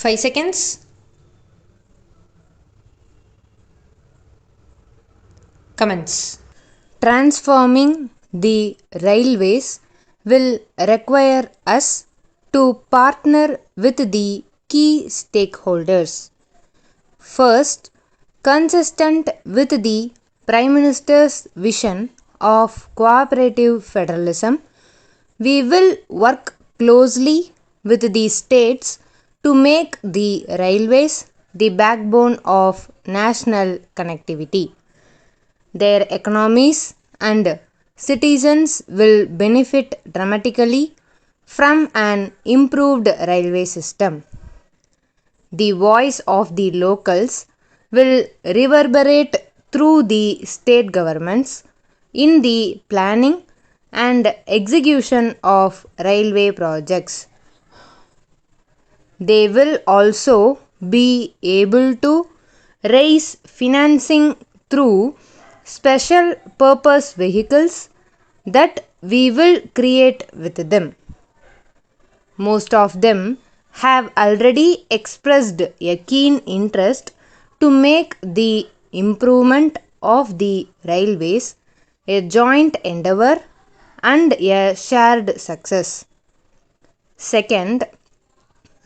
5 seconds. Comments. Transforming the railways will require us to partner with the key stakeholders. First, consistent with the Prime Minister's vision of cooperative federalism, we will work closely with the states to make the railways the backbone of national connectivity. Their economies and citizens will benefit dramatically from an improved railway system. The voice of the locals will reverberate through the state governments in the planning and execution of railway projects. They will also be able to raise financing through special purpose vehicles that we will create with them. Most of them have already expressed a keen interest to make the improvement of the railways a joint endeavor and a shared success. Second,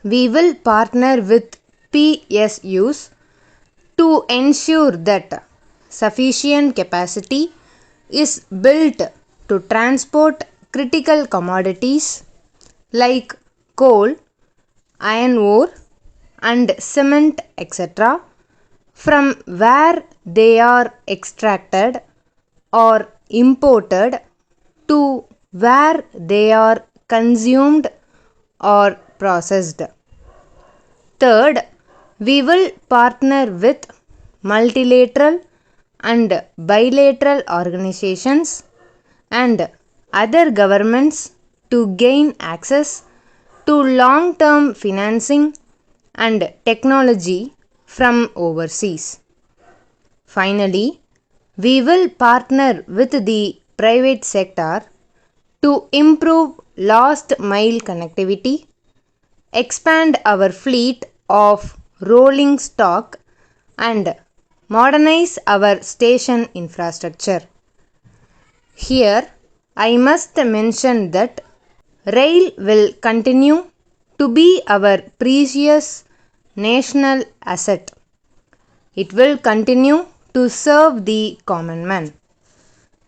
we will partner with PSUs to ensure that sufficient capacity is built to transport critical commodities like coal, iron ore, and cement, etc., from where they are extracted or imported to where they are consumed or processed. Third, we will partner with multilateral and bilateral organizations and other governments to gain access to long term financing and technology from overseas. Finally, we will partner with the private sector to improve last mile connectivity, expand our fleet of rolling stock, and modernize our station infrastructure. Here, I must mention that rail will continue to be our precious national asset. It will continue to serve the common man.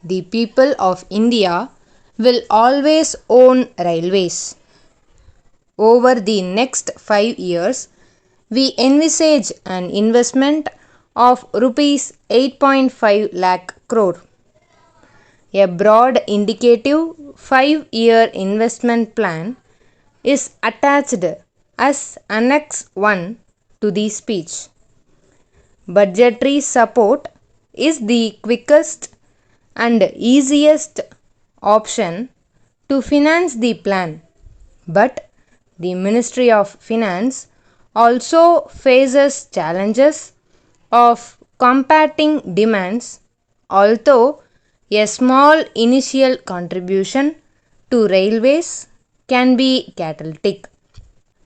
The people of India will always own railways. Over the next 5 years, we envisage an investment of rupees 8.5 lakh crore. A broad indicative 5-year investment plan is attached as Annex 1 to the speech. Budgetary support is the quickest and easiest option to finance the plan, but the Ministry of Finance also faces challenges of combating demands, although a small initial contribution to railways can be catalytic.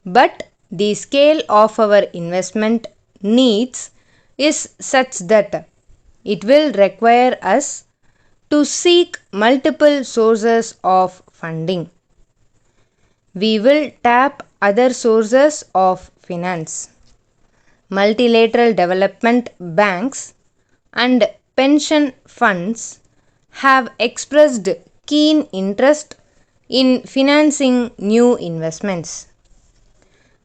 But the scale of our investment needs is such that it will require us to seek multiple sources of funding. We will tap other sources of finance. Multilateral development banks and pension funds have expressed keen interest in financing new investments.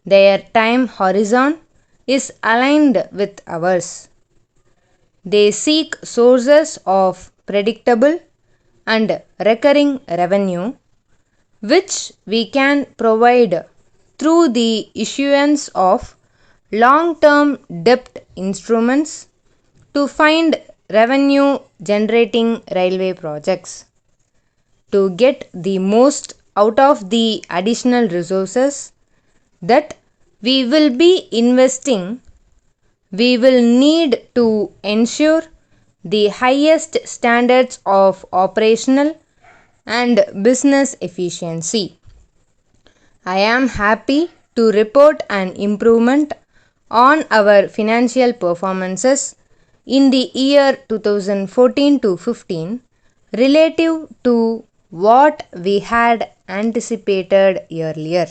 Their time horizon is aligned with ours. They seek sources of predictable and recurring revenue which we can provide through the issuance of long term debt instruments to find revenue generating railway projects. To get the most out of the additional resources that we will be investing, we will need to ensure the highest standards of operational and business efficiency. I am happy to report an improvement on our financial performances in the year 2014 to 15 relative to what we had anticipated earlier.